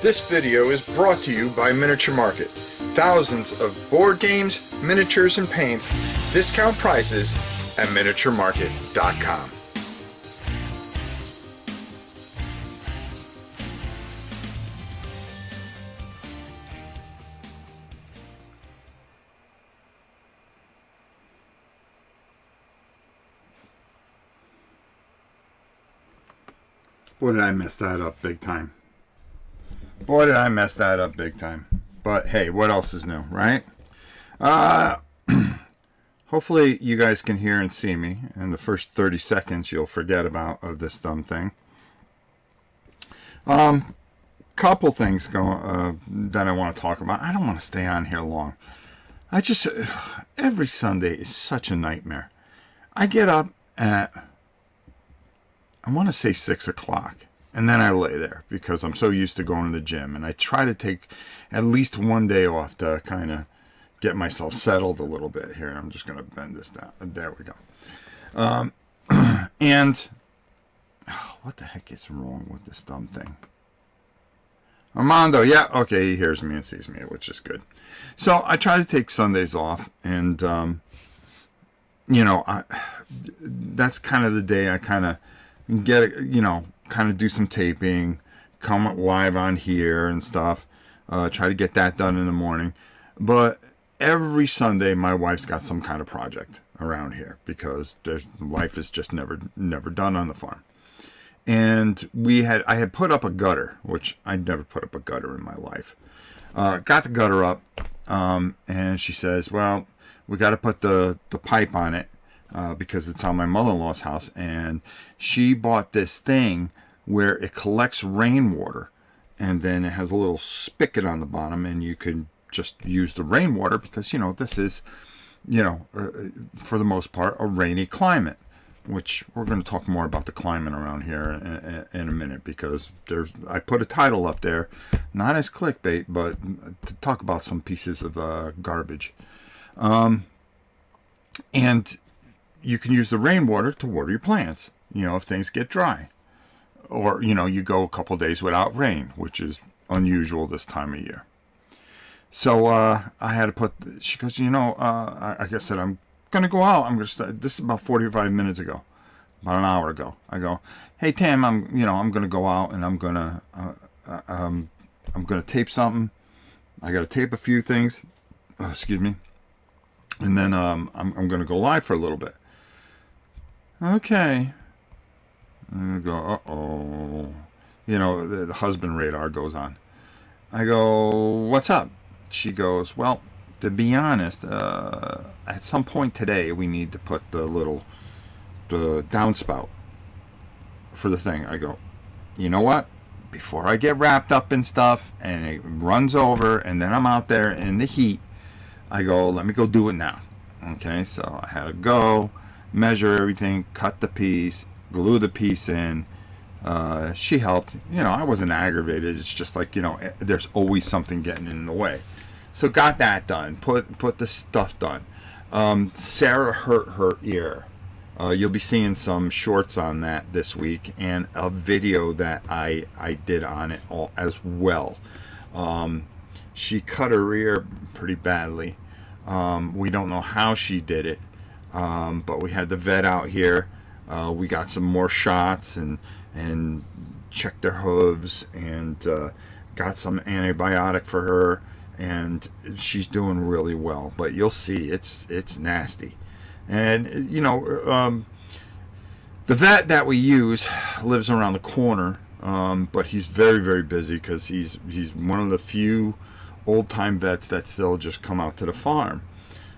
This video is brought to you by Miniature Market. Thousands of board games, miniatures, and paints, discount prices at miniaturemarket.com. Boy, did I mess that up big time. Boy, did I mess that up big time. But hey, what else is new, right? Hopefully you guys can hear and see me. In the first 30 seconds, you'll forget about this thumb thing. Couple things that I want to talk about. I don't want to stay on here long. Every Sunday is such a nightmare. I get up at, I want to say 6 o'clock, and then I lay there because I'm so used to going to the gym, and I try to take at least one day off to kind of get myself settled a little bit here. I'm just going to bend this down. There we go. What the heck is wrong with this dumb thing? Armando, yeah, okay, he hears me and sees me, which is good. So I try to take Sundays off, and that's kind of the day I kind of get, kind of do some taping, come live on here and stuff, try to get that done in the morning. But every Sunday my wife's got some kind of project around here because life is just never done on the farm. And I had put up a gutter, which I'd never put up a gutter in my life. Got the gutter up, and she says, well, we got to put the pipe on it because it's on my mother-in-law's house, and she bought this thing where it collects rainwater, and then it has a little spigot on the bottom, and you can just use the rainwater because, this is, for the most part, a rainy climate, which we're going to talk more about the climate around here in a minute because I put a title up there, not as clickbait, but to talk about some pieces of garbage. And you can use the rainwater to water your plants, if things get dry. Or, you go a couple days without rain, which is unusual this time of year. So I had to she goes, like I said, I'm going to go out. I'm going to start. This is about 45 minutes ago, about an hour ago. I go, hey, Tam, I'm going to go out and I'm going to tape something. I got to tape a few things. Excuse me. And then I'm going to go live for a little bit. Okay. And I go, uh-oh. The husband radar goes on. I go, what's up? She goes, well, to be honest, at some point today, we need to put the downspout for the thing. I go, you know what? Before I get wrapped up in stuff and it runs over and then I'm out there in the heat, I go, let me go do it now. Okay, so I had to go, measure everything, cut the piece, glue the piece in. She helped. I wasn't aggravated. It's just like, there's always something getting in the way. So got that done. Put the stuff done. Sarah hurt her ear. You'll be seeing some shorts on that this week and a video that I did on it all as well. She cut her ear pretty badly. We don't know how she did it, but we had the vet out here. We got some more shots and checked her hooves and got some antibiotic for her, and she's doing really well. But you'll see, it's nasty. And the vet that we use lives around the corner, but he's very, very busy because he's one of the few old-time vets that still just come out to the farm.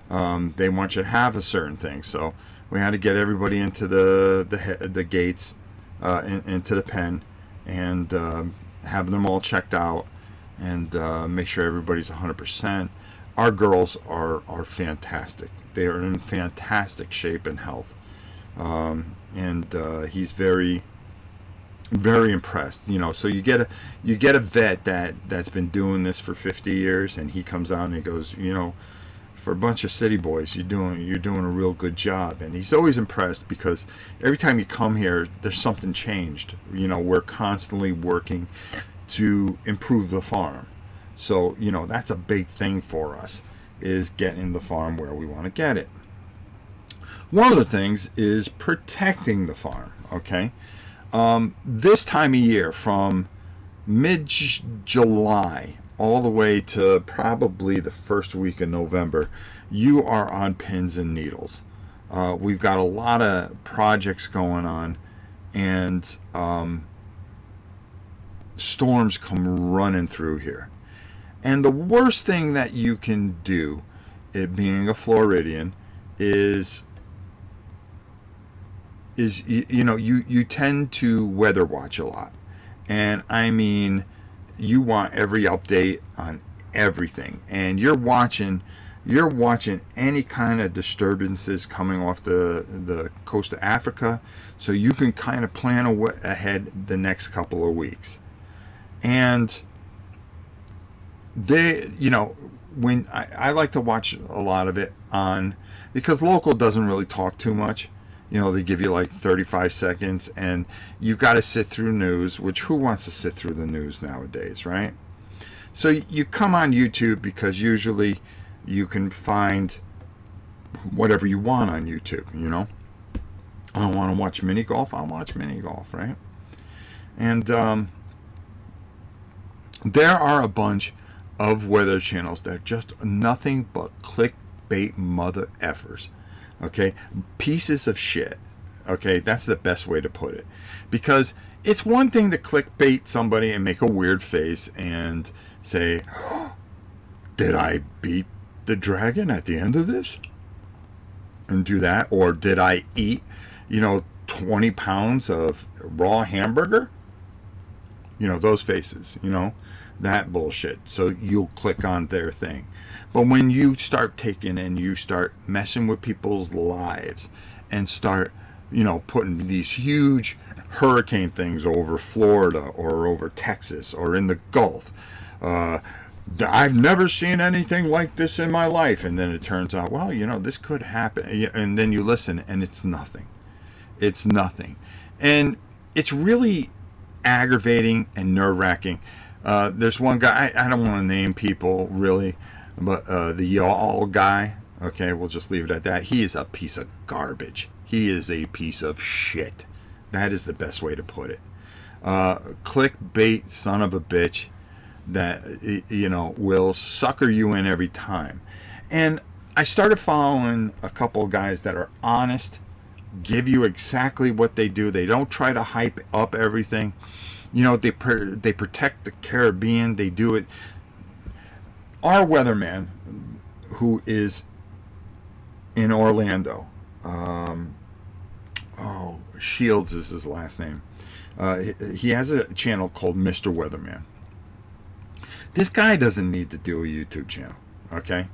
They want you to have a certain thing, so we had to get everybody into the gates, into the pen, and have them all checked out, and make sure everybody's 100%. Our girls are fantastic. They are in fantastic shape and health, and he's very, very impressed. So you get a vet that's been doing this for 50 years, and he comes out and he goes, for a bunch of city boys, you're doing a real good job. And he's always impressed because every time you come here, there's something changed. We're constantly working to improve the farm. So, that's a big thing for us, is getting the farm where we want to get it. One of the things is protecting the farm, okay? This time of year, from mid-July all the way to probably the first week of November, you are on pins and needles. We've got a lot of projects going on, and storms come running through here. And the worst thing that you can do, it being a Floridian, is you tend to weather watch a lot. And I mean, you want every update on everything, and you're watching any kind of disturbances coming off the coast of Africa, so you can kind of plan ahead the next couple of weeks. And when I like to watch a lot of it because local doesn't really talk too much. They give you like 35 seconds, and you've got to sit through news, which who wants to sit through the news nowadays, right? So you come on YouTube, because usually you can find whatever you want on YouTube, I want to watch mini golf, I'll watch mini golf, right? And there are a bunch of weather channels that are just nothing but clickbait mother effers. Okay, pieces of shit. Okay, that's the best way to put it. Because it's one thing to clickbait somebody and make a weird face and say, oh, did I beat the dragon at the end of this? And do that. Or did I eat, 20 pounds of raw hamburger? Those faces, that bullshit. So you'll click on their thing. But when you start taking and you start messing with people's lives and start, putting these huge hurricane things over Florida or over Texas or in the Gulf, I've never seen anything like this in my life. And then it turns out, well, this could happen. And then you listen, and it's nothing. It's nothing. And it's really aggravating and nerve-wracking. There's one guy, I don't want to name people really, but the y'all guy, okay, we'll just leave it at that. He is a piece of garbage. He is a piece of shit. That is the best way to put it. Clickbait son of a bitch that, will sucker you in every time. And I started following a couple of guys that are honest, give you exactly what they do. They don't try to hype up everything. They protect the Caribbean. They do it. Our weatherman, who is in Orlando, Shields is his last name. He has a channel called Mr. Weatherman. This guy doesn't need to do a YouTube channel, okay?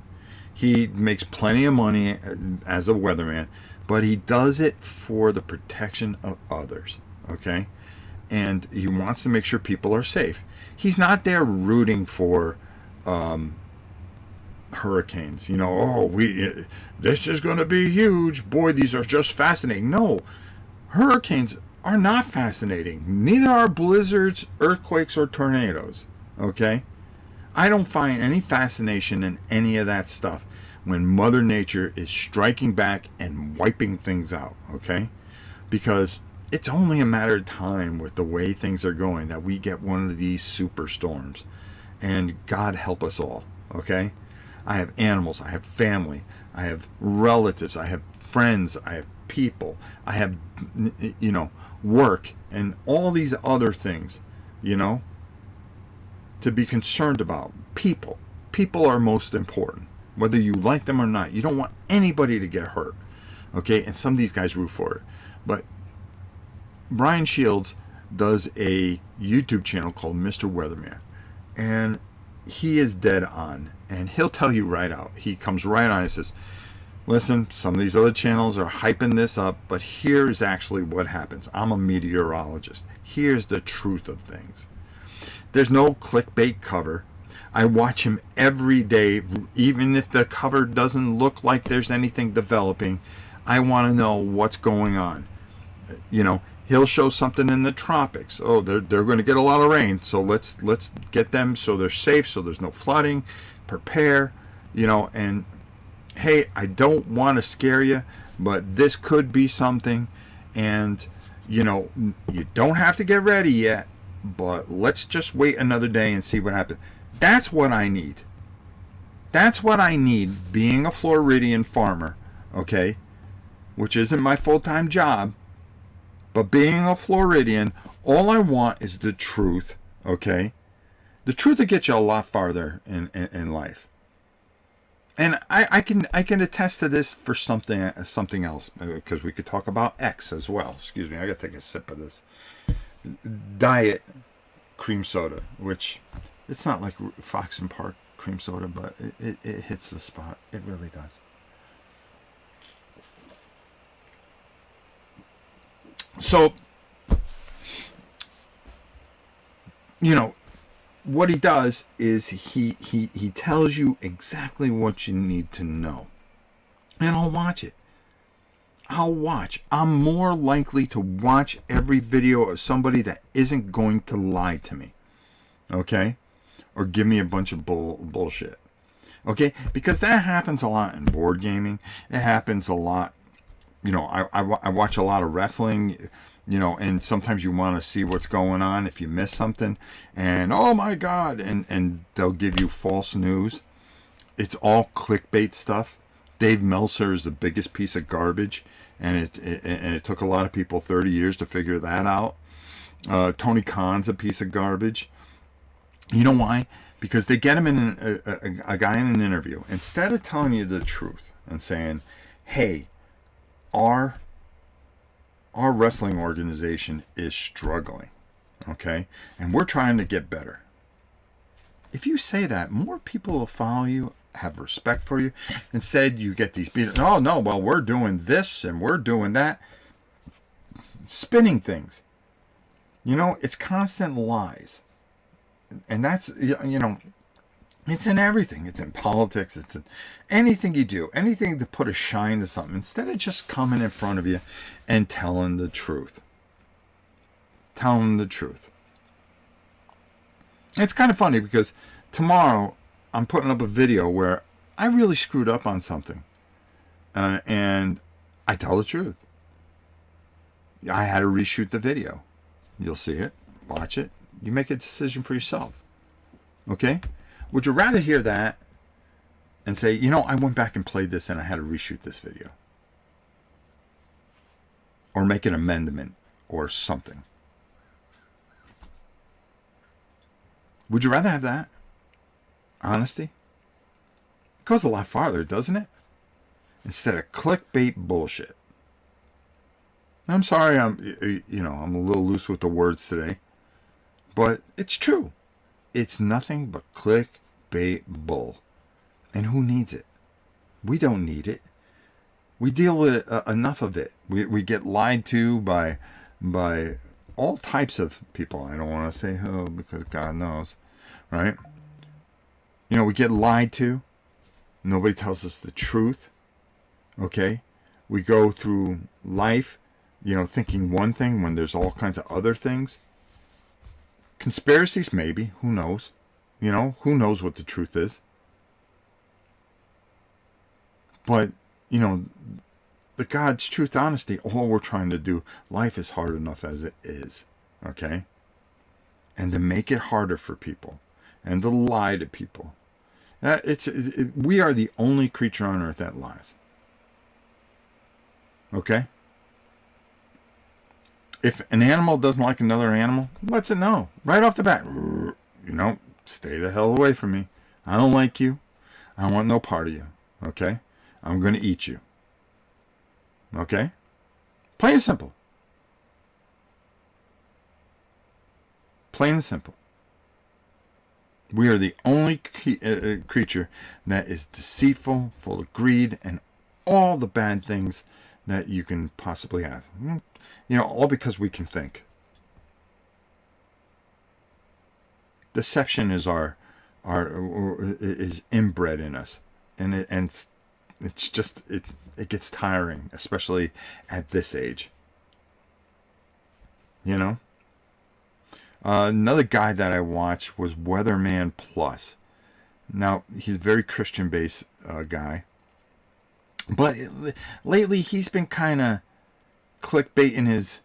He makes plenty of money as a weatherman, but he does it for the protection of others, okay? And he wants to make sure people are safe. He's not there rooting for hurricanes. This is going to be huge. Boy, these are just fascinating. No, hurricanes are not fascinating. Neither are blizzards, earthquakes, or tornadoes. Okay? I don't find any fascination in any of that stuff when Mother Nature is striking back and wiping things out. Okay? Because it's only a matter of time with the way things are going that we get one of these superstorms. And God help us all. Okay? I have animals. I have family. I have relatives. I have friends. I have people. I have, work and all these other things, to be concerned about. People. People are most important. Whether you like them or not. You don't want anybody to get hurt. Okay? And some of these guys root for it. But Brian Shields does a YouTube channel called Mr. Weatherman. And he is dead on. And he'll tell you right out. He comes right on and says, listen, some of these other channels are hyping this up, but here's actually what happens. I'm a meteorologist. Here's the truth of things. There's no clickbait cover. I watch him every day, even if the cover doesn't look like there's anything developing. I want to know what's going on. He'll show something in the tropics. Oh, they're going to get a lot of rain, so let's get them so they're safe, so there's no flooding. Prepare, and hey, I don't want to scare you, but this could be something, and you don't have to get ready yet, but let's just wait another day and see what happens. That's what I need. That's what I need being a Floridian farmer, okay? Which isn't my full-time job. But being a Floridian, all I want is the truth, okay? The truth will get you a lot farther in life. And I can attest to this for something else, because we could talk about X as well. Excuse me, I gotta take a sip of this diet cream soda, which it's not like Fox and Park cream soda, but it hits the spot. It really does. So, what he does is he tells you exactly what you need to know. And I'll watch it. I'm more likely to watch every video of somebody that isn't going to lie to me. Okay? Or give me a bunch of bullshit. Okay? Because that happens a lot in board gaming. It happens a lot. I watch a lot of wrestling, and sometimes you want to see what's going on if you miss something. And, oh, my God, and they'll give you false news. It's all clickbait stuff. Dave Meltzer is the biggest piece of garbage, and it took a lot of people 30 years to figure that out. Tony Khan's a piece of garbage. You know why? Because they get him in a guy in an interview. Instead of telling you the truth and saying, hey, our wrestling organization is struggling, okay? And we're trying to get better. If you say that, more people will follow you, have respect for you. Instead, you get these people, oh, no, well, we're doing this and we're doing that. Spinning things. It's constant lies. And that's, it's in everything. It's in politics. It's in anything you do. Anything to put a shine to something. Instead of just coming in front of you and telling the truth. Telling the truth. It's kind of funny because tomorrow I'm putting up a video where I really screwed up on something. And I tell the truth. I had to reshoot the video. You'll see it. Watch it. You make a decision for yourself. Okay? Would you rather hear that and say, I went back and played this and I had to reshoot this video? Or make an amendment or something? Would you rather have that? Honesty? It goes a lot farther, doesn't it? Instead of clickbait bullshit. I'm sorry I'm a little loose with the words today. But it's true. It's nothing but clickbait bull. And who needs it? We don't need it. We deal with enough of it. We get lied to by all types of people. I don't want to say who because God knows. Right? We get lied to. Nobody tells us the truth. Okay? We go through life, thinking one thing when there's all kinds of other things. Conspiracies, maybe. Who knows? Who knows what the truth is? But, the God's truth, honesty, all we're trying to do, life is hard enough as it is. Okay? And to make it harder for people. And to lie to people. We are the only creature on earth that lies. Okay? If an animal doesn't like another animal, lets it know. Right off the bat. Stay the hell away from me. I don't like you. I want no part of you. Okay? I'm going to eat you. Okay? Plain and simple. Plain and simple. We are the only creature that is deceitful, full of greed, and all the bad things that you can possibly have. All because we can think. Deception is is inbred in us, and it's just it gets tiring, especially at this age. You know? Another guy that I watched was Weatherman Plus. Now, he's a very Christian-based guy. But lately, he's been kind of clickbaiting his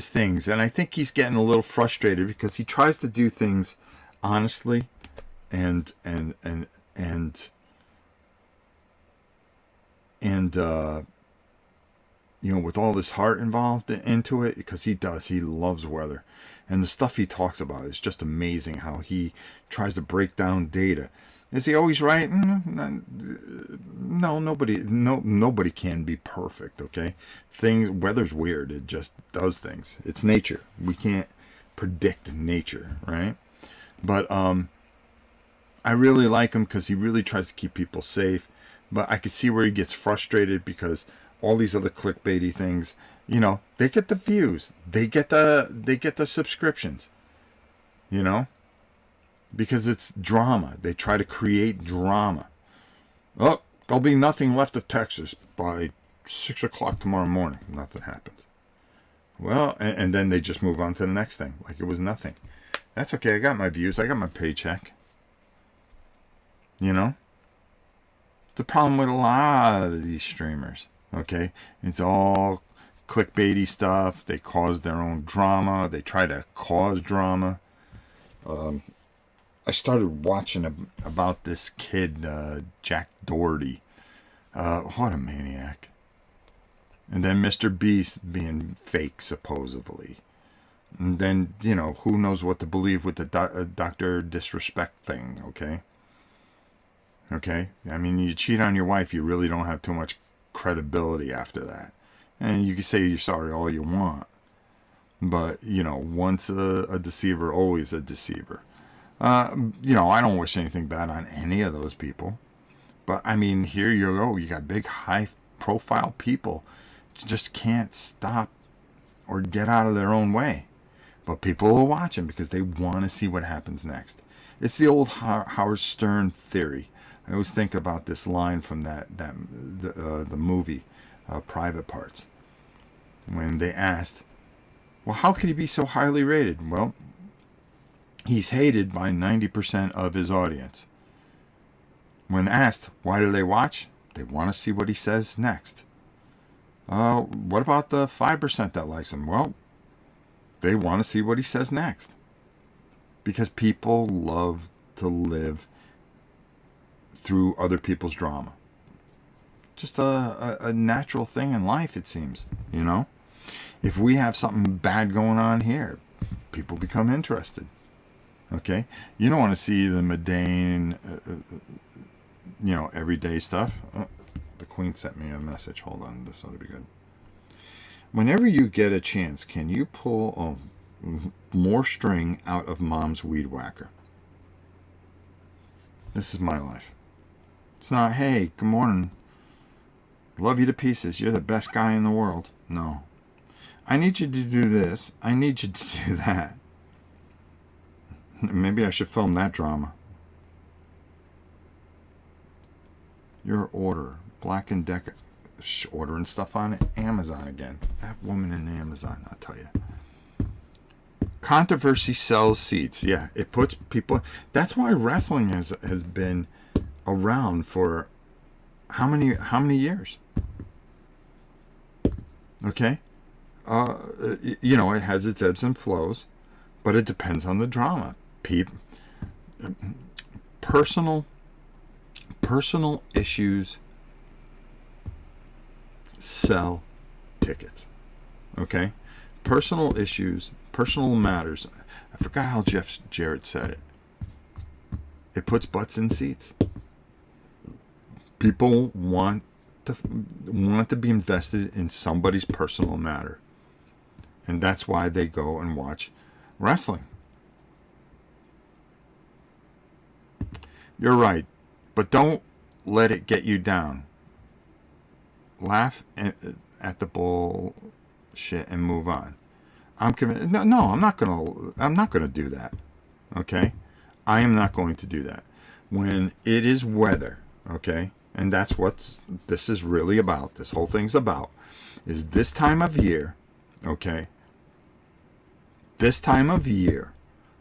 things. And I think he's getting a little frustrated because he tries to do things honestly and you know, with all his heart involved into it, because he loves weather, and the stuff he talks about is just amazing. How he tries to break down data. Is he always right? No, nobody can be perfect. Okay, weather's weird. It just does things. It's nature. We can't predict nature, right? But I really like him because he really tries to keep people safe. But I could see where he gets frustrated because all these other clickbaity things, you know, they get the views, they get the subscriptions, you know, because it's drama. They try to create drama. Oh, there'll be nothing left of Texas by 6 o'clock tomorrow morning. Nothing happens. Well, and then they just move on to the next thing like it was nothing. That's okay. I got my views. I got my paycheck. You know? The problem with a lot of these streamers, okay? It's all clickbaity stuff. They cause their own drama. They try to cause drama. I started watching about this kid, Jack Doherty. What a maniac. And then Mr. Beast being fake, supposedly. And then, you know, who knows what to believe with the Dr. Disrespect thing, okay? Okay? I mean, you cheat on your wife, you really don't have too much credibility after that. And you can say you're sorry all you want. But, you know, once a deceiver, always a deceiver. You know, I don't wish anything bad on any of those people. But, I mean, here you go. You got big, high-profile people. Just can't stop or get out of their own way. But people will watch them because they want to see what happens next. It's the old Howard Stern theory. I always think about this line from the movie Private Parts, when they asked, well, how could he be so highly rated? Well, he's hated by 90% of his audience. When asked, why do they watch? They want to see what he says next. What about the 5% that likes him? Well, they want to see what he says next. Because people love to live through other people's drama. Just a natural thing in life, it seems, you know? If we have something bad going on here, people become interested. Okay? You don't want to see the mundane, you know, everyday stuff. Oh, the Queen sent me a message. Hold on, this ought to be good. Whenever you get a chance, can you pull more string out of Mom's weed whacker? This is my life. It's not, hey, good morning. Love you to pieces. You're the best guy in the world. No. I need you to do this. I need you to do that. Maybe I should film that drama. Your order. Black & Decker. Ordering stuff on Amazon again. That woman in Amazon, I'll tell you. Controversy sells seats. Yeah, it puts people... That's why wrestling has been around for how many years? Okay? You know, it has its ebbs and flows, but it depends on the drama. Personal issues sell tickets. Okay? Personal issues, personal matters. I forgot how Jeff Jarrett said it. It puts butts in seats. People want to be invested in somebody's personal matter. And that's why they go and watch wrestling. You're right, but don't let it get you down. Laugh at the bullshit and move on. I'm committed. No, I'm not gonna do that. Okay, I am not going to do that. When it is weather, okay, and that's what this is really about. This whole thing's about is this time of year, okay. this time of year,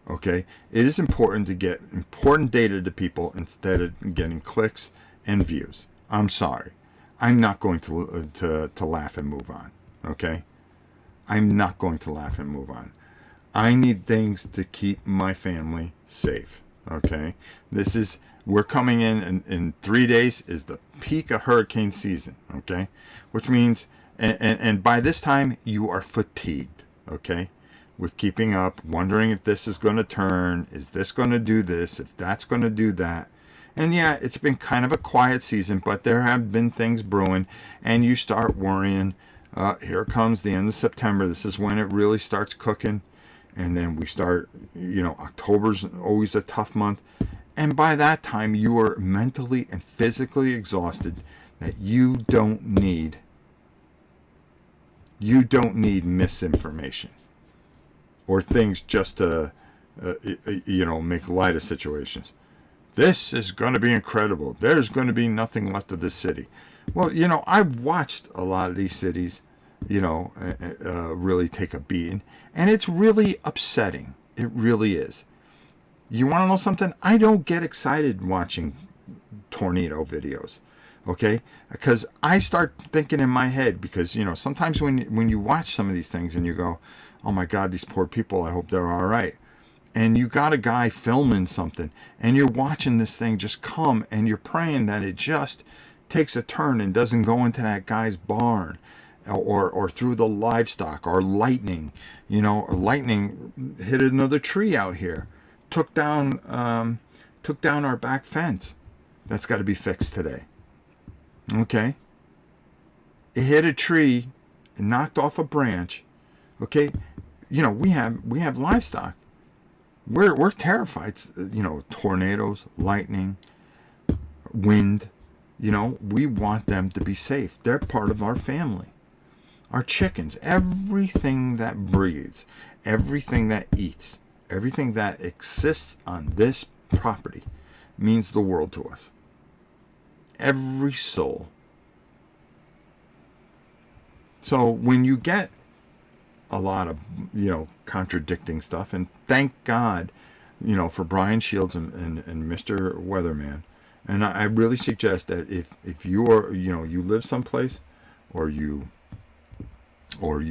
okay, it is important to get important data to people instead of getting clicks and views. I'm sorry. I'm not going to laugh and move on, okay? I'm not going to laugh and move on. I need things to keep my family safe, okay? We're coming in 3 days is the peak of hurricane season, okay? Which means, and by this time, you are fatigued, okay? With keeping up, wondering if this is going to turn, is this going to do this, if that's going to do that. And yeah, it's been kind of a quiet season, but there have been things brewing, and you start worrying. Here comes the end of September. This is when it really starts cooking. And then we start, October's always a tough month. And by that time, you are mentally and physically exhausted that you don't need misinformation or things just to, make light of situations. This is going to be incredible. There's going to be nothing left of this city. Well, I've watched a lot of these cities, really take a beating. And it's really upsetting. It really is. You want to know something? I don't get excited watching tornado videos, okay? Because I start thinking in my head, because, sometimes when you watch some of these things and you go, oh my God, these poor people, I hope they're all right. And you got a guy filming something and you're watching this thing just come and you're praying that it just takes a turn and doesn't go into that guy's barn. Or through the livestock, or lightning, or lightning hit another tree out here, took down our back fence. That's got to be fixed today. Okay. It hit a tree, and knocked off a branch. Okay, we have livestock. We're terrified. Tornadoes, lightning, wind. We want them to be safe. They're part of our family. Our chickens, everything that breathes, everything that eats, everything that exists on this property means the world to us. Every soul. So when you get a lot of, contradicting stuff, and thank God, for Brian Shields and Mr. Weatherman, and I really suggest that if you are, you live someplace, or you are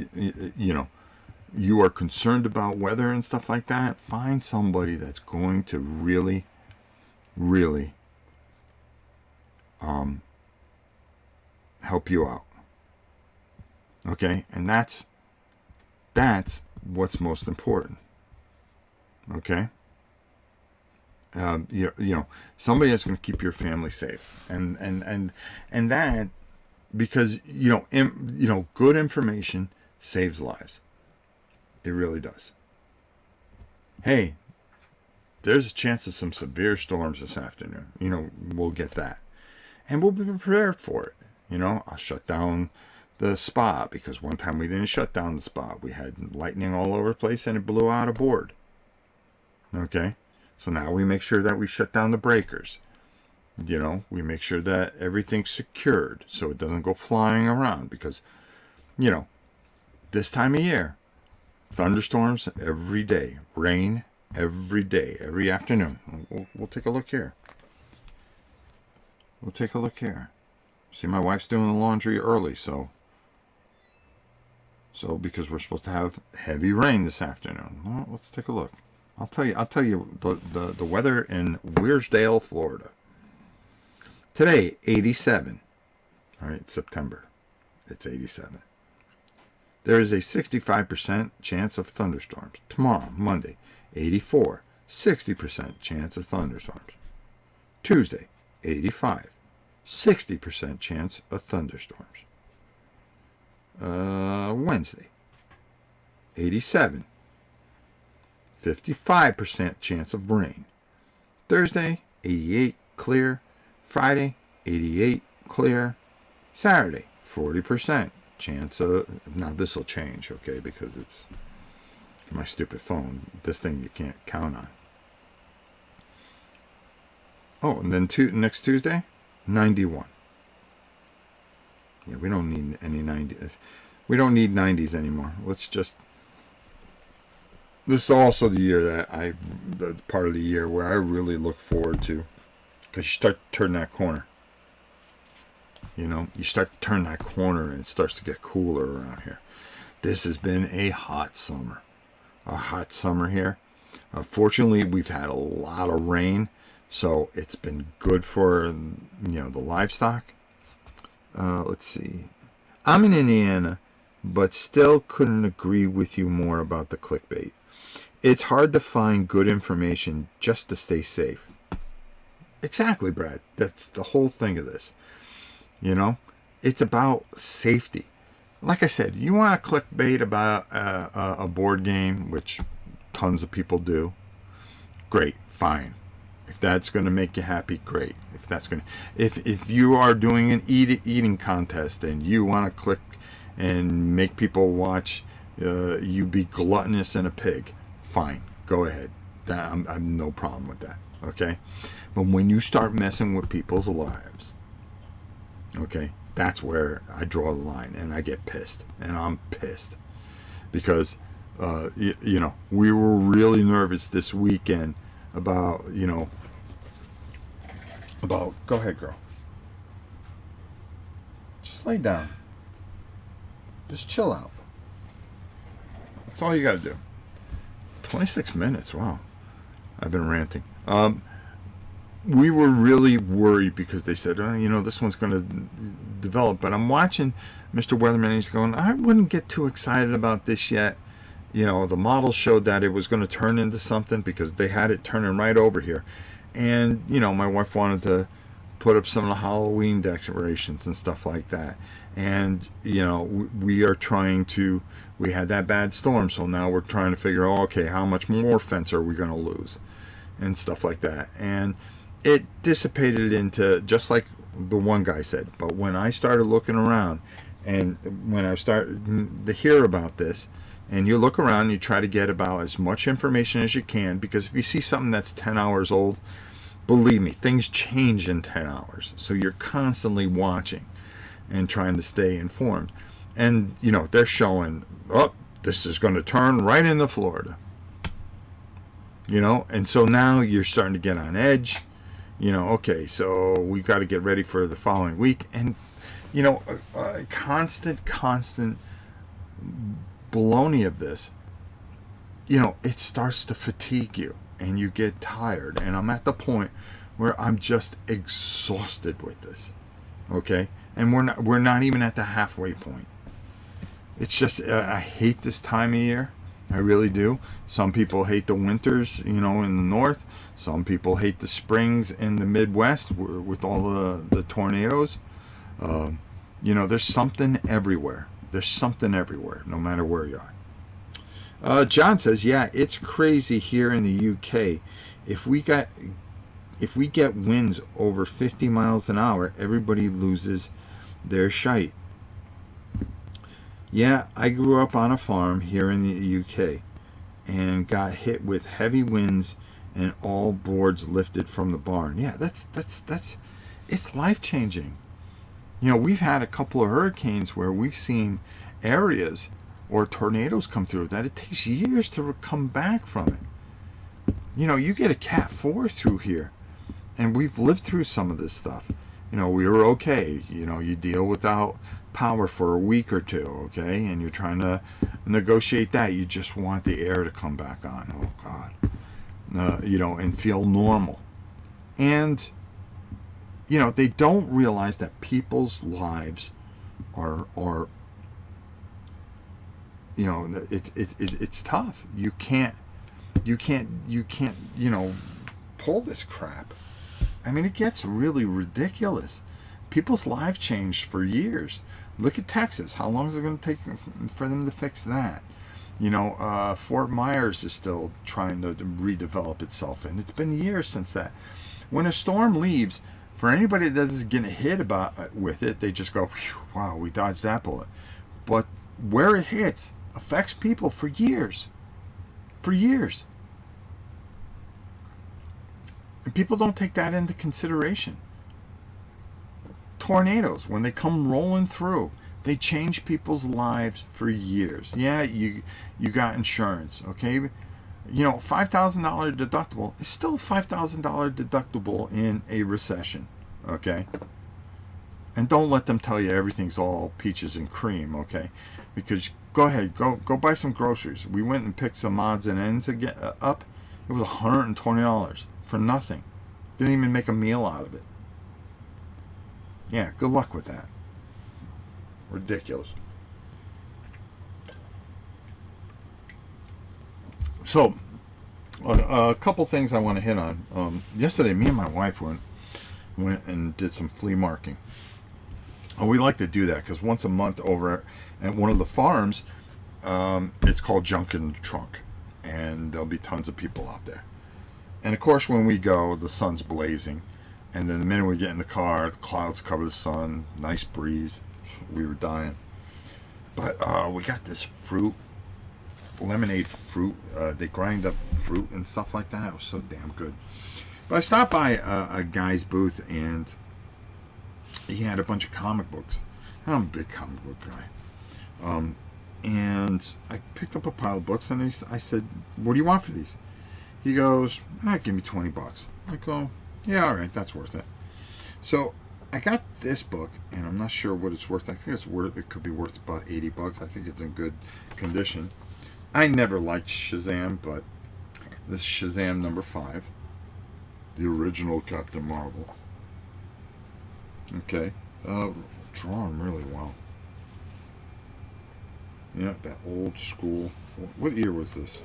concerned about weather and stuff like that, find somebody that's going to really, really help you out. Okay? And that's what's most important. Okay? Somebody that's going to keep your family safe. And that, because good information saves lives. It really does. Hey, there's a chance of some severe storms this afternoon. We'll get that, and we'll be prepared for it. I'll shut down the spa, because one time we didn't shut down the spa. We had lightning all over the place and it blew out a board. Okay, so now we make sure that we shut down the breakers. We make sure that everything's secured so it doesn't go flying around, because, this time of year, thunderstorms every day, rain every day, every afternoon. We'll take a look here. See, my wife's doing the laundry early, so because we're supposed to have heavy rain this afternoon. Well, let's take a look. I'll tell you the weather in Weirsdale, Florida. Today, 87. All right, it's September. It's 87. There is a 65% chance of thunderstorms. Tomorrow, Monday, 84. 60% chance of thunderstorms. Tuesday, 85. 60% chance of thunderstorms. Wednesday, 87. 55% chance of rain. Thursday, 88, clear. Friday, 88, clear. Saturday, 40% chance of... Now, this will change, okay, because it's my stupid phone. This thing you can't count on. Oh, and then next Tuesday, 91. Yeah, we don't need any 90s. We don't need 90s anymore. Let's just... This is also the year the part of the year where I really look forward to, because you start to turn that corner. You start to turn that corner and it starts to get cooler around here. This has been a hot summer. A hot summer here. Fortunately, we've had a lot of rain, so it's been good for the livestock. Let's see. I'm in Indiana, but still couldn't agree with you more about the clickbait. It's hard to find good information just to stay safe. Exactly, Brad. That's the whole thing of this. It's about safety. Like I said, you want a clickbait about a board game, which tons of people do. Great, fine. If that's going to make you happy, great. If you are doing an eating contest and you want to click and make people watch you be gluttonous and a pig, fine, go ahead. I'm no problem with that. Okay, but when you start messing with people's lives, okay, that's where I draw the line, and I get pissed, and I'm pissed because we were really nervous this weekend about go ahead, girl, just lay down, just chill out. That's all you got to do. 26 minutes, wow, I've been ranting. We were really worried because they said, this one's going to develop. But I'm watching Mr. Weatherman, and he's going, I wouldn't get too excited about this yet. The model showed that it was going to turn into something because they had it turning right over here. And, my wife wanted to put up some of the Halloween decorations and stuff like that. And, we are trying to, we had that bad storm. So now we're trying to figure out, okay, how much more fence are we going to lose and stuff like that. And it dissipated into just like the one guy said. But when I started looking around, and when I started to hear about this, and you look around, you try to get about as much information as you can, because if you see something that's 10 hours old, believe me, things change in 10 hours. So you're constantly watching and trying to stay informed. And, they're showing, this is going to turn right into Florida. And so now you're starting to get on edge. Okay, so we've got to get ready for the following week. And, a constant baloney of this, it starts to fatigue you and you get tired. And I'm at the point where I'm just exhausted with this. Okay? And we're not even at the halfway point. It's just, I hate this time of year. I really do. Some people hate the winters, in the north. Some people hate the springs in the Midwest with all the tornadoes. There's something everywhere. There's something everywhere, no matter where you are. John says, yeah, it's crazy here in the UK. If we get winds over 50 miles an hour, everybody loses their shite. Yeah, I grew up on a farm here in the UK and got hit with heavy winds and all boards lifted from the barn. Yeah, that's it's life-changing. We've had a couple of hurricanes where we've seen areas or tornadoes come through that it takes years to come back from it. You get a Cat 4 through here, and we've lived through some of this stuff. We were okay. You deal without power for a week or two, okay? And you're trying to negotiate that. You just want the air to come back on. Oh, God. And feel normal. And, they don't realize that people's lives are it's tough. You can't, pull this crap. I mean, it gets really ridiculous. People's lives changed for years. Look at Texas. How long is it going to take for them to fix that? Fort Myers is still trying to redevelop itself, and it's been years since that. When a storm leaves, for anybody that is getting hit with it, they just go, wow, we dodged that bullet. But where it hits affects people for years. For years. And people don't take that into consideration. Tornadoes, when they come rolling through, they change people's lives for years. Yeah, you got insurance, okay? You know, $5,000 deductible is still $5,000 deductible in a recession. Okay? And don't let them tell you everything's all peaches and cream, okay? Because go ahead, go buy some groceries. We went and picked some odds and ends again, up. It was $120 for nothing. Didn't even make a meal out of it. Yeah, good luck with that. Ridiculous. So, a couple things I want to hit on. Yesterday, me and my wife went and did some flea marking. And we like to do that because once a month over at one of the farms, it's called Junk in the Trunk. And there'll be tons of people out there. And of course, when we go, the sun's blazing. And then the minute we get in the car, the clouds cover the sun, nice breeze. We were dying. But we got this fruit, lemonade fruit. They grind up fruit and stuff like that. It was so damn good. But I stopped by a guy's booth, and he had a bunch of comic books. And I'm a big comic book guy. And I picked up a pile of books, and I said, "What do you want for these?" He goes, "Give me $20." I go, "Yeah, all right, that's worth it." So I got this book, and I'm not sure what it's worth. I think it could be worth about $80. I think it's in good condition. I never liked Shazam, but this is Shazam number 5, the original Captain Marvel. Okay, drawn really well. Yeah, that old school. What year was this?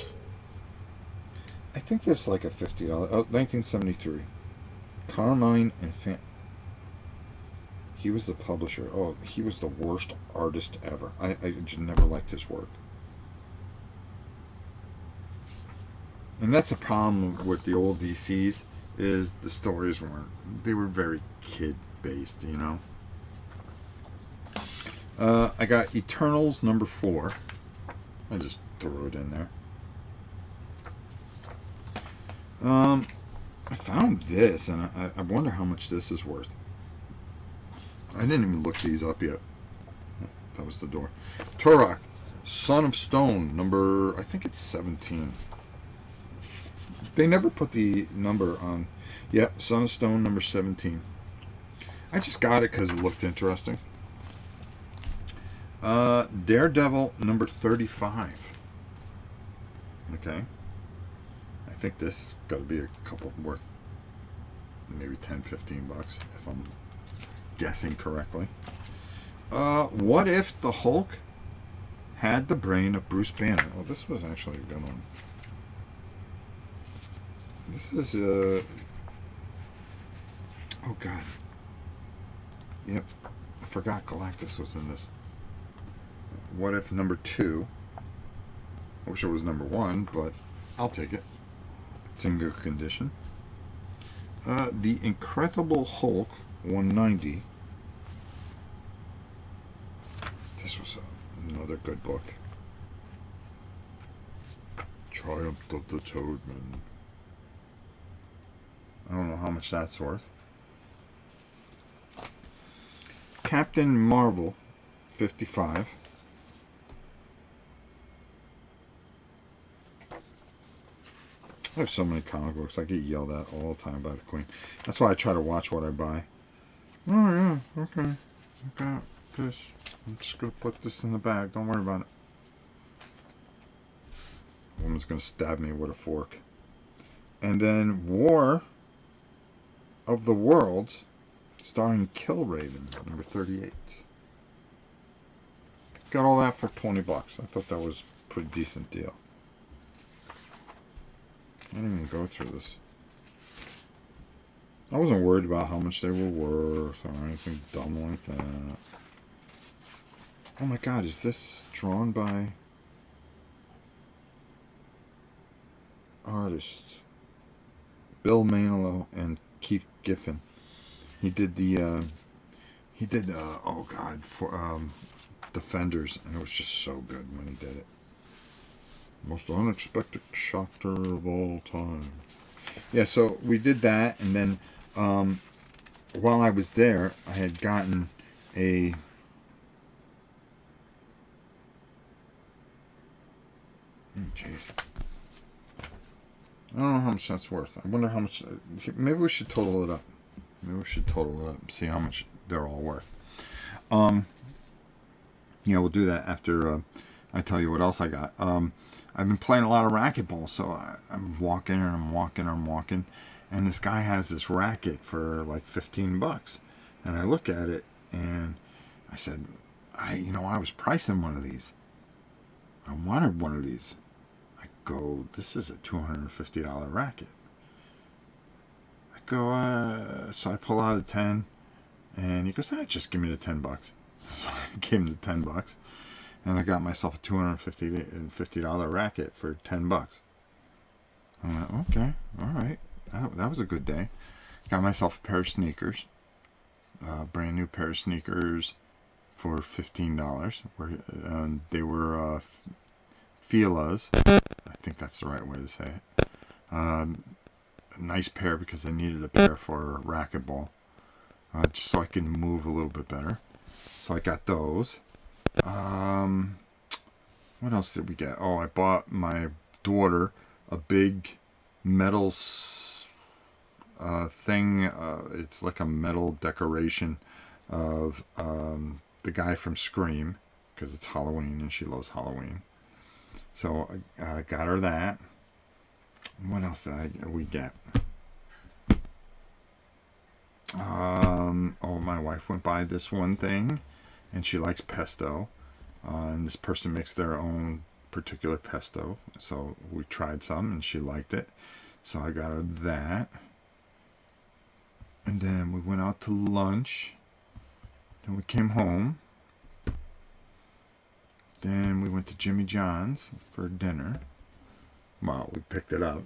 I think this is like a $50. 1973. Carmine and he was the publisher. Oh, he was the worst artist ever. I just never liked his work. And that's a problem with the old DCs, is the stories they were very kid based, you know. I got Eternals number 4. I just threw it in there. I found this, and I wonder how much this is worth. I didn't even look these up yet. That was the door. Turok, Son of Stone, number, I think it's 17. They never put the number on. Yeah, Son of Stone, number 17. I just got it because it looked interesting. Daredevil, number 35. Okay. I think this got to be a couple worth maybe $10-15 if I'm guessing correctly. What if the Hulk had the brain of Bruce Banner? Oh, this was actually a good one. This is oh god. Yep, I forgot Galactus was in this. What if number 2? I wish it was number 1, but I'll take it. It's in good condition. The Incredible Hulk 190. This was another good book. Triumph of the Toadman. I don't know how much that's worth. Captain Marvel 55. I have so many comic books. I get yelled at all the time by the Queen. That's why I try to watch what I buy. Oh yeah, okay. I got this. I'm just gonna put this in the bag. Don't worry about it. Woman's gonna stab me with a fork. And then War of the Worlds, starring Killraven, number 38. Got all that for $20. I thought that was a pretty decent deal. I didn't even go through this. I wasn't worried about how much they were worth or anything dumb like that. Oh my god, is this drawn by artists Bill Manilow and Keith Giffen? He did oh god, for Defenders, and it was just so good when he did it. Most unexpected shocker of all time. Yeah, so we did that, and then while I was there, I had gotten a jeez. I don't know how much that's worth. I wonder how much. Maybe we should total it up. See how much they're all worth. Yeah, we'll do that after I tell you what else I got. I've been playing a lot of racquetball, so I'm walking and I'm walking, and this guy has this racket for like $15, and I look at it and I said, I was pricing one of these. I wanted one of these. I go, this is a $250 racket. I go, so I pull out a 10, and he goes, just give me the $10. So I gave him the $10, and I got myself a $250 racket for $10. I went, okay, all right, that was a good day. Got myself a pair of sneakers, brand new pair of sneakers for $15. They were Fila's. I think that's the right way to say it. A nice pair because I needed a pair for racquetball, just so I can move a little bit better. So I got those. What else did we get? Oh, I bought my daughter a big metal thing. It's like a metal decoration of the guy from Scream, because it's Halloween and she loves Halloween. So I got her that. What else did we get? My wife went by this one thing, and she likes pesto. And this person makes their own particular pesto. So we tried some, and she liked it. So I got her that. And then we went out to lunch. Then we came home. Then we went to Jimmy John's for dinner. Well, we picked it up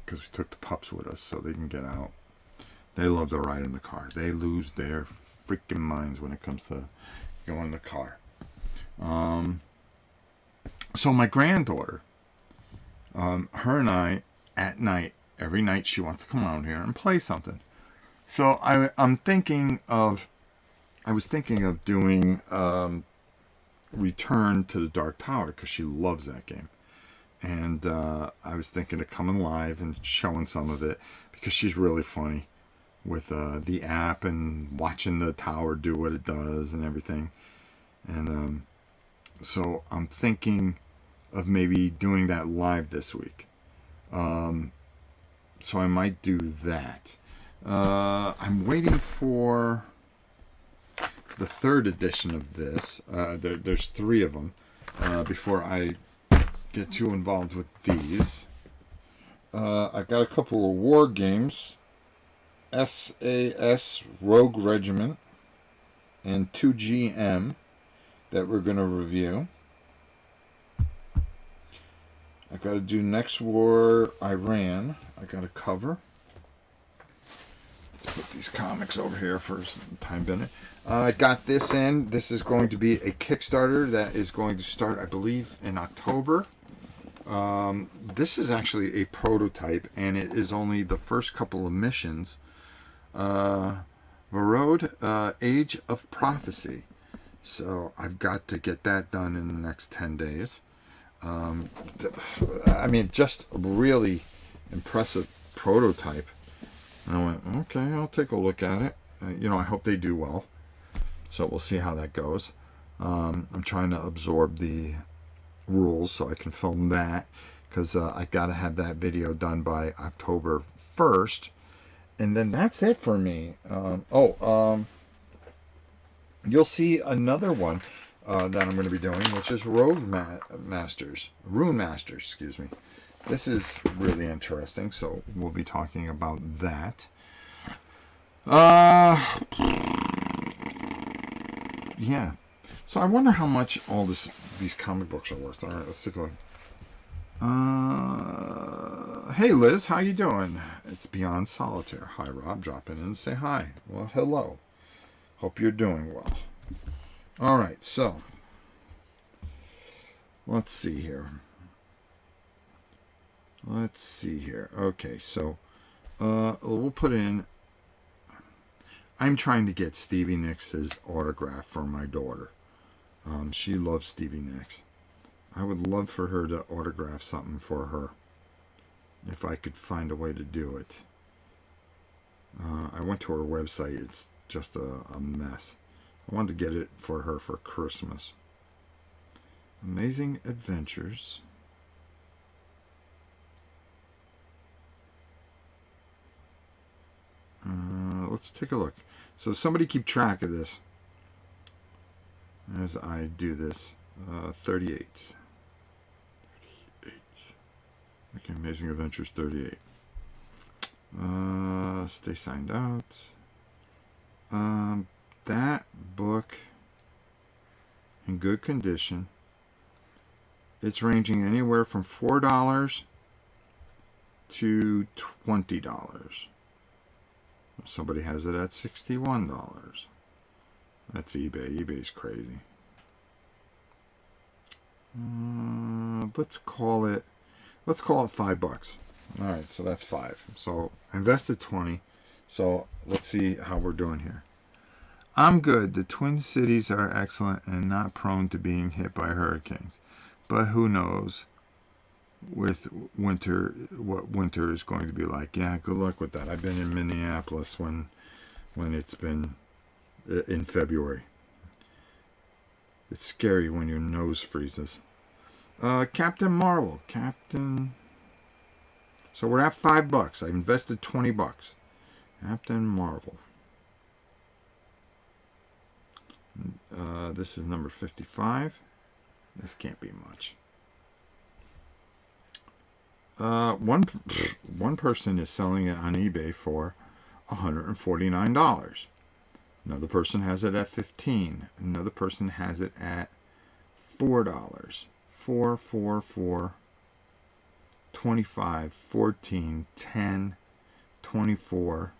because we took the pups with us so they can get out. They love to ride in the car. They lose their freaking minds when it comes to going in the car. So my granddaughter, her and I, at night, every night she wants to come out here and play something. So I was thinking of doing Return to the Dark Tower because she loves that game. And I was thinking of coming live and showing some of it because she's really funny with the app and watching the tower do what it does and everything. And so I'm thinking of maybe doing that live this week. So I might do that. I'm waiting for the third edition of this. There's 3 of them before I get too involved with these. I got a couple of war games. SAS Rogue Regiment and 2GM that we're going to review. I got to do Next War Iran. I got to cover. Let's put these comics over here for some time being. I got this in. This is going to be a Kickstarter that is going to start, I believe, in October. This is actually a prototype, and it is only the first couple of missions. Varode, Age of Prophecy. So I've got to get that done in the next 10 days. Just a really impressive prototype. And I went, okay, I'll take a look at it. I hope they do well. So we'll see how that goes. I'm trying to absorb the rules so I can film that, because I got to have that video done by October 1st. And then that's it for me. You'll see another one that I'm going to be doing, which is Rune Masters, excuse me. This is really interesting, so we'll be talking about that. Yeah. So I wonder how much all these comic books are worth. All right, let's take a look. Hey Liz, how you doing? It's Beyond Solitaire. Hi Rob, dropping in and say hi. Well, hello. Hope you're doing well. All right, so let's see here. Okay, so we'll put in. I'm trying to get Stevie Nicks' autograph for my daughter. She loves Stevie Nicks. I would love for her to autograph something for her. if I could find a way to do it. I went to her website. It's just a mess. I wanted to get it for her for Christmas. Amazing Adventures. Let's take a look. So somebody keep track of this as I do this. 38. Okay, Amazing Adventures 38. Stay signed out. That book in good condition. It's ranging anywhere from $4 to $20. Somebody has it at $61. That's eBay. eBay's crazy. Let's call it $5. All right, so that's 5. So I invested 20. So let's see how we're doing here. I'm good. The Twin Cities are excellent and not prone to being hit by hurricanes. But who knows with winter, what winter is going to be like. Yeah, good luck with that. I've been in Minneapolis when it's been in February. It's scary when your nose freezes. Captain Marvel. So we're at $5. I invested $20. Captain Marvel. This is number 55. This can't be much. One person is selling it on eBay for $149. Another person has it at $15. Another person has it at $4. 4, 4, 4, 25, 14, 10, 24,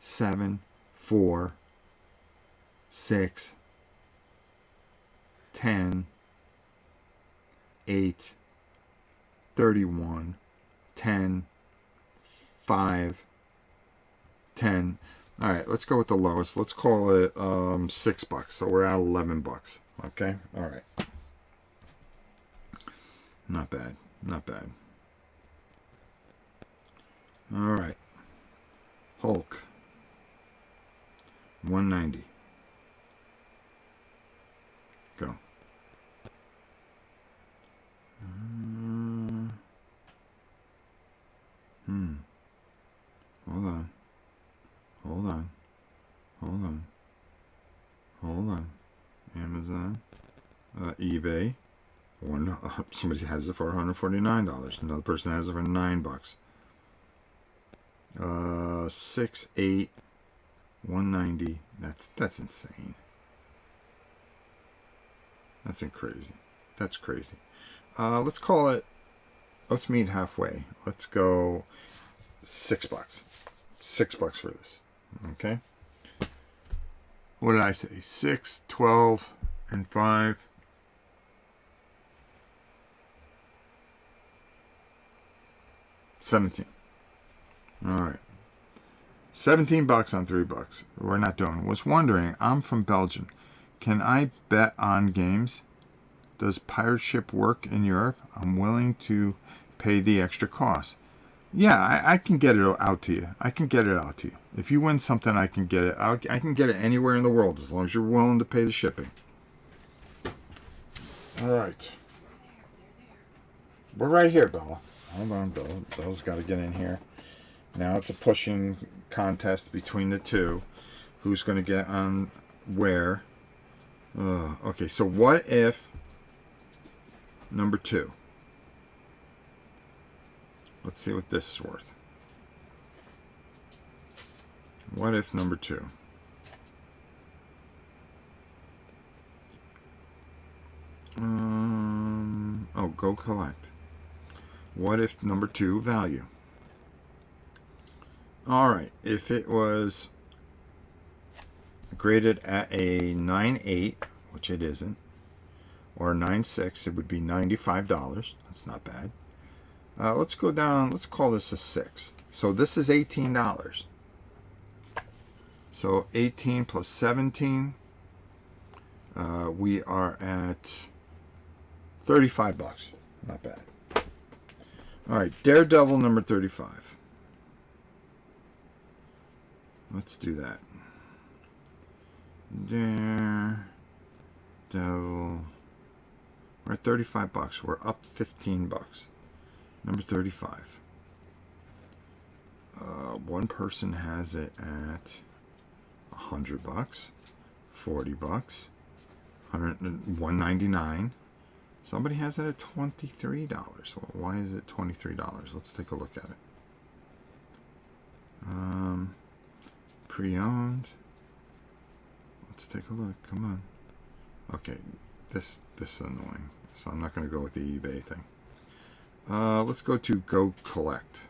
7, 4, 6, 10, 8, 31, 10, 5, 10. All right, let's go with the lowest. Let's call it $6. So we're at $11. Okay, all right. Not bad, not bad. All right. Hulk. 190. Go. Hold on. Hold on. Hold on. Hold on. Amazon. eBay. Somebody has it for $149. Another person has it for $9. 6, 8, 190. That's insane. That's crazy. That's crazy. Let's call it. Let's meet halfway. Let's go $6. $6 for this. Okay. What did I say? 6, 12, and 5. 17. All right. $17 on $3. We're not doing. Was wondering. I'm from Belgium. Can I bet on games? Does pirate ship work in Europe? I'm willing to pay the extra cost. Yeah, I can get it out to you. I can get it out to you. If you win something, I can get it out. I can get it anywhere in the world as long as you're willing to pay the shipping. All right. We're right here, Bella. Hold on, Bella. Bella's got to get in here. Now it's a pushing contest between the two. Who's going to get on where? Okay, so what if number 2? Let's see what this is worth. What if number 2? Go collect. What if number 2 value? All right, if it was graded at a 9.8, which it isn't, or a 9.6, it would be $95. That's not bad. Let's go down. Let's call this a 6. So this is $18. So 18 plus 17, we are at $35. Not bad. All right, Daredevil number 35. Let's do that. Daredevil. We're at $35. We're up $15. Number 35. One person has it at $100, $40, $199. Somebody has it at $23. Well, why is it $23? Let's take a look at it. Pre-owned. Let's take a look. Come on. Okay, this is annoying. So I'm not going to go with the eBay thing. Let's go to Go Collect.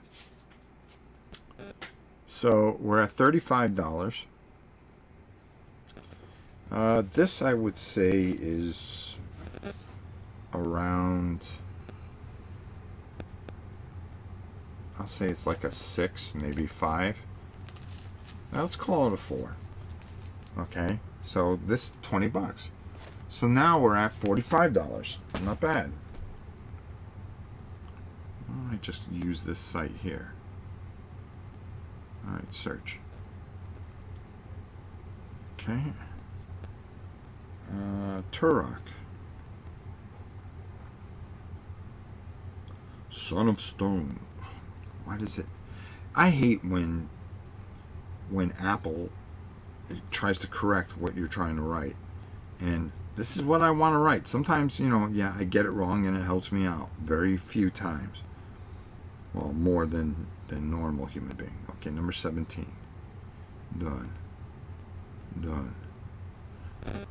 So we're at $35. This I would say is around, I'll say it's like a 6, maybe 5. Now let's call it a 4. Okay, so this $20. So now we're at $45. Not bad. I might just use this site here. All right, search. Okay. Turok. Son of Stone. What is it? I hate when Apple tries to correct what you're trying to write. And this is what I want to write. Sometimes, yeah, I get it wrong and it helps me out. Very few times. Well, more than normal human being. Okay, number 17. Done.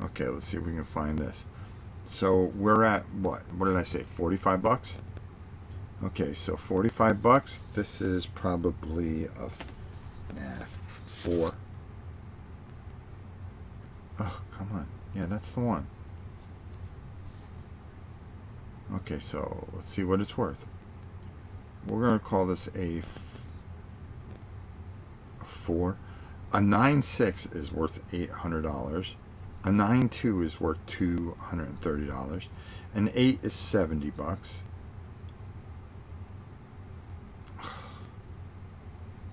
Okay, let's see if we can find this. So we're at what? What did I say? $45? Okay, so $45. This is probably a 4. Oh, come on. Yeah, that's the one. Okay, so let's see what it's worth. We're going to call this a 4. A 9.6 is worth $800. A 9.2 is worth $230. An 8 is $70.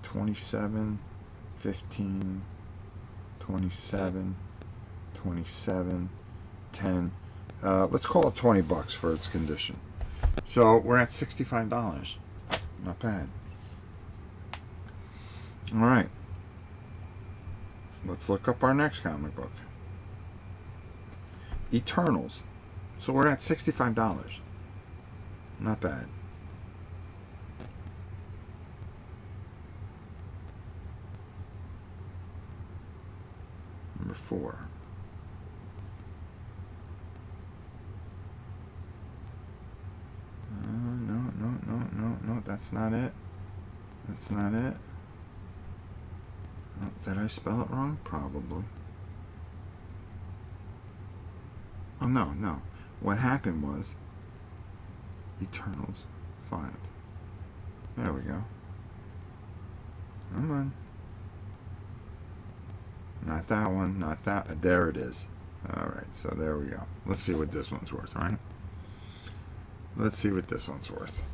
27, 15, 27, 27, 10. Let's call it $20 for its condition. So we're at $65. Not bad. All right. Let's look up our next comic book. Eternals. So we're at $65. Not bad. Number 4. No, that's not it. That's not it. Oh, did I spell it wrong? Probably. Oh, no. What happened was Eternals find. There we go. Come on. Not that one. Not that. There it is. All right. So there we go. Let's see what this one's worth, right? Let's see what this one's worth.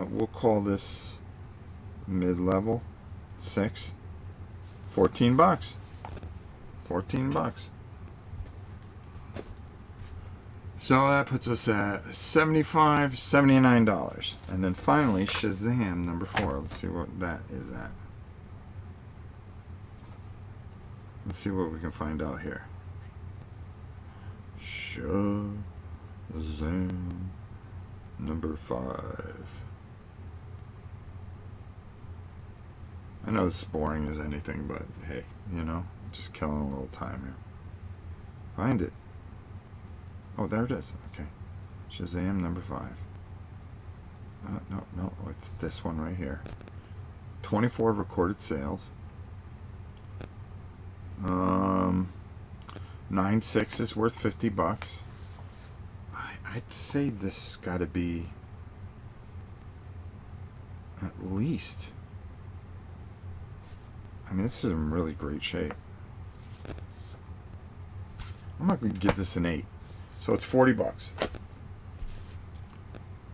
We'll call this mid-level 6. $14. $14. So that puts us at $75, $79. And then finally, Shazam number 4. Let's see what that is at. Let's see what we can find out here. Shazam number 5. I know this is boring as anything, but hey, just killing a little time here. Find it. Oh, there it is. Okay. Shazam number 5. No. It's this one right here. 24 recorded sales. 9.6 is worth $50. I'd say this got to be at least. I mean, this is in really great shape. I'm not going to get this an 8. So it's 40 bucks.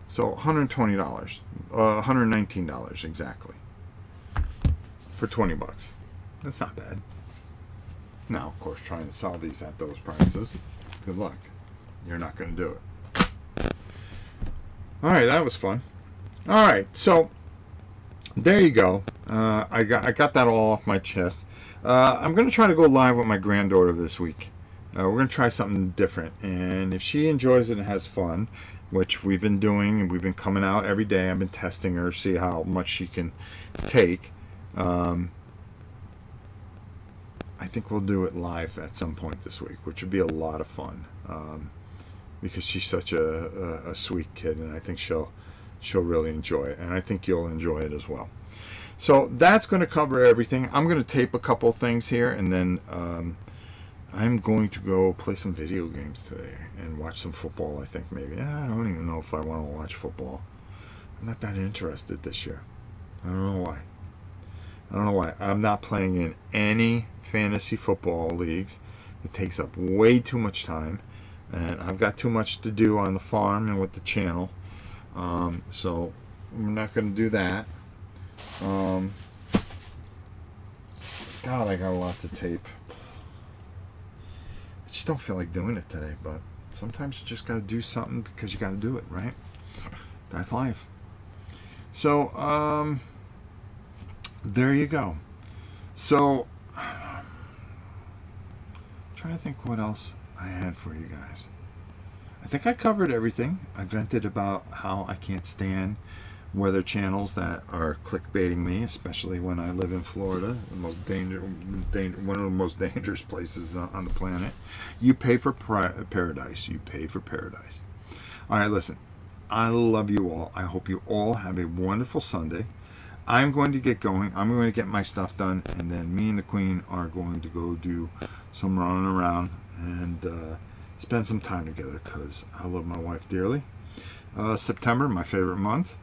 So $120, $119 exactly for 20 bucks. That's not bad. Now, of course, trying to sell these at those prices, good luck. You're not going to do it. All right, that was fun. All right, so there you go. I got that all off my chest. I'm going to try to go live with my granddaughter this week. We're going to try something different, and if she enjoys it and has fun, which we've been doing, and we've been coming out every day. I've been testing her, see how much she can take. I think we'll do it live at some point this week, which would be a lot of fun, because she's such a sweet kid, and I think she'll really enjoy it, and I think you'll enjoy it as well. So that's going to cover everything. I'm going to tape a couple things here, and then I'm going to go play some video games today and watch some football. I think maybe. I don't even know if I want to watch football. I'm not that interested this year. I don't know why. I'm not playing in any fantasy football leagues. It takes up way too much time, and I've got too much to do on the farm and with the channel. So I'm not going to do that. God, I got a lot to tape. I just don't feel like doing it today, but sometimes you just got to do something because you got to do it, right? That's life. So, there you go. So, trying to think what else I had for you guys. I think I covered everything. I vented about how I can't stand weather channels that are clickbaiting me, especially when I live in Florida, one of the most dangerous places on the planet. You pay for paradise. You pay for paradise. All right, listen. I love you all. I hope you all have a wonderful Sunday. I'm going to get going. I'm going to get my stuff done, and then me and the Queen are going to go do some running around and spend some time together, because I love my wife dearly. September, my favorite month.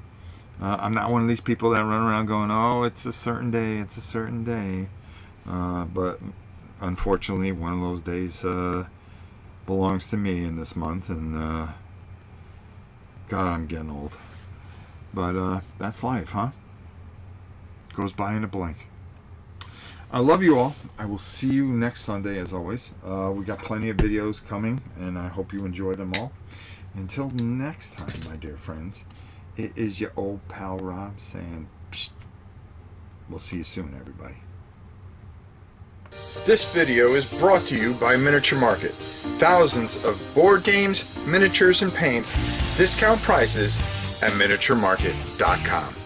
I'm not one of these people that run around going, oh, it's a certain day, it's a certain day. But unfortunately, one of those days belongs to me in this month, and God, I'm getting old. But that's life, huh? Goes by in a blink. I love you all. I will see you next Sunday, as always. We got plenty of videos coming, and I hope you enjoy them all. Until next time, my dear friends, it is your old pal Rob saying, psst. We'll see you soon, everybody. This video is brought to you by Miniature Market. Thousands of board games, miniatures, and paints, discount prices at miniaturemarket.com.